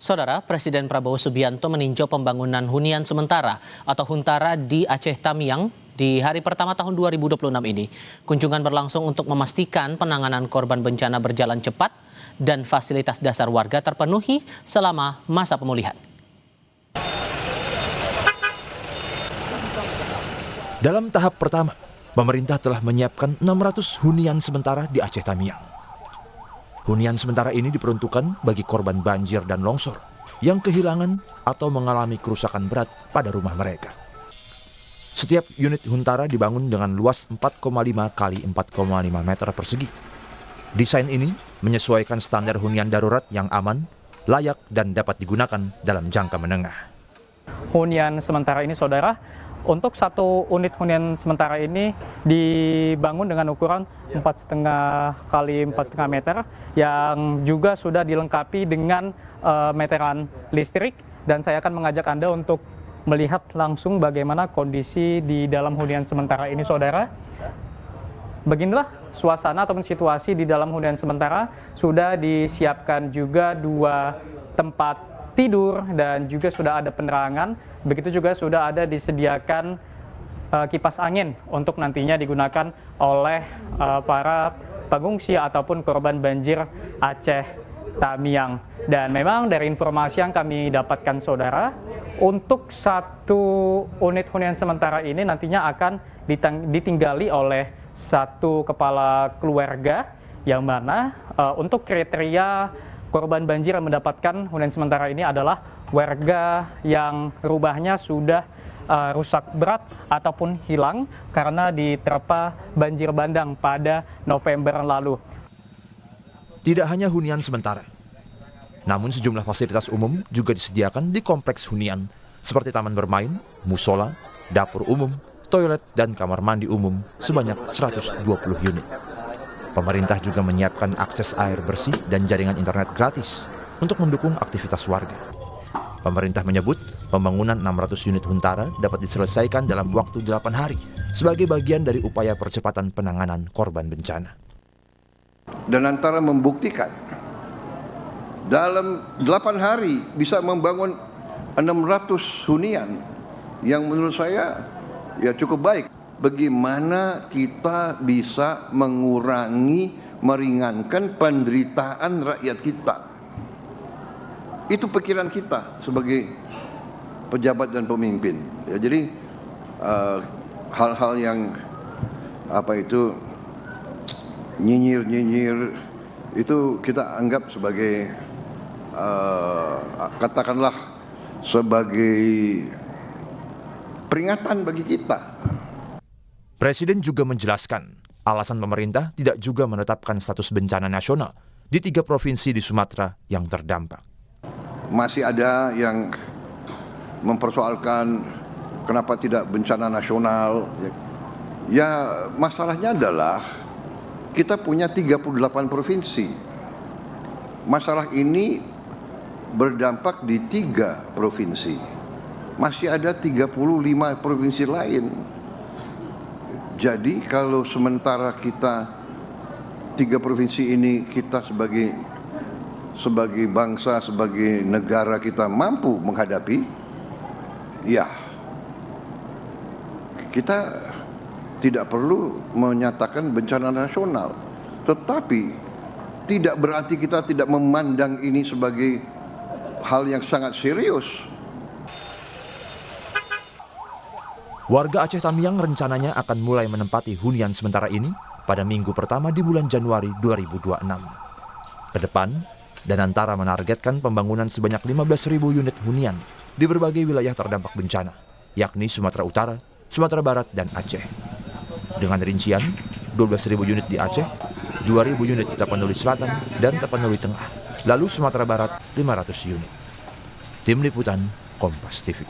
Saudara, Presiden Prabowo Subianto meninjau pembangunan hunian sementara atau Huntara di Aceh Tamiang di hari pertama tahun 2026 ini. Kunjungan berlangsung untuk memastikan penanganan korban bencana berjalan cepat dan fasilitas dasar warga terpenuhi selama masa pemulihan. Dalam tahap pertama, pemerintah telah menyiapkan 600 hunian sementara di Aceh Tamiang. Hunian sementara ini diperuntukkan bagi korban banjir dan longsor yang kehilangan atau mengalami kerusakan berat pada rumah mereka. Setiap unit Huntara dibangun dengan luas 4,5 kali 4,5 meter persegi. Desain ini menyesuaikan standar hunian darurat yang aman, layak, dan dapat digunakan dalam jangka menengah. Hunian sementara ini, saudara, untuk satu unit hunian sementara ini dibangun dengan ukuran 4,5 kali 4,5 meter yang juga sudah dilengkapi dengan meteran listrik, dan saya akan mengajak Anda untuk melihat langsung bagaimana kondisi di dalam hunian sementara ini, saudara. Beginilah suasana ataupun situasi di dalam hunian sementara. Sudah disiapkan juga 2 tempat tidur dan juga sudah ada penerangan. Begitu juga sudah ada disediakan kipas angin untuk nantinya digunakan oleh para pengungsi ataupun korban banjir Aceh Tamiang. Dan memang dari informasi yang kami dapatkan, saudara, untuk satu unit hunian sementara ini nantinya akan ditinggali oleh satu kepala keluarga, yang mana untuk kriteria korban banjir yang mendapatkan hunian sementara ini adalah warga yang rumahnya sudah rusak berat ataupun hilang karena diterpa banjir bandang pada November lalu. Tidak hanya hunian sementara, namun sejumlah fasilitas umum juga disediakan di kompleks hunian seperti taman bermain, musola, dapur umum, toilet, dan kamar mandi umum sebanyak 120 unit. Pemerintah juga menyiapkan akses air bersih dan jaringan internet gratis untuk mendukung aktivitas warga. Pemerintah menyebut pembangunan 600 unit Huntara dapat diselesaikan dalam waktu 8 hari sebagai bagian dari upaya percepatan penanganan korban bencana. Dan antara membuktikan dalam 8 hari bisa membangun 600 hunian yang menurut saya ya cukup baik. Bagaimana kita bisa mengurangi, meringankan penderitaan rakyat kita. Itu pikiran kita sebagai pejabat dan pemimpin. Ya, jadi hal-hal yang nyinyir itu kita anggap sebagai katakanlah sebagai peringatan bagi kita. Presiden juga menjelaskan alasan pemerintah tidak juga menetapkan status bencana nasional di 3 provinsi di Sumatera yang terdampak. Masih ada yang mempersoalkan kenapa tidak bencana nasional. Ya, masalahnya adalah kita punya 38 provinsi. Masalah ini berdampak di 3 provinsi. Masih ada 35 provinsi lain. Jadi kalau sementara kita 3 provinsi ini kita sebagai bangsa, sebagai negara kita mampu menghadapi, ya kita tidak perlu menyatakan bencana nasional. Tetapi tidak berarti kita tidak memandang ini sebagai hal yang sangat serius. Warga Aceh Tamiang rencananya akan mulai menempati hunian sementara ini pada minggu pertama di bulan Januari 2026. Ke depan, Danantara menargetkan pembangunan sebanyak 15.000 unit hunian di berbagai wilayah terdampak bencana, yakni Sumatera Utara, Sumatera Barat, dan Aceh. Dengan rincian, 12.000 unit di Aceh, 2.000 unit di Tapanuli Selatan dan Tapanuli Tengah, lalu Sumatera Barat 500 unit. Tim Liputan, Kompas TV.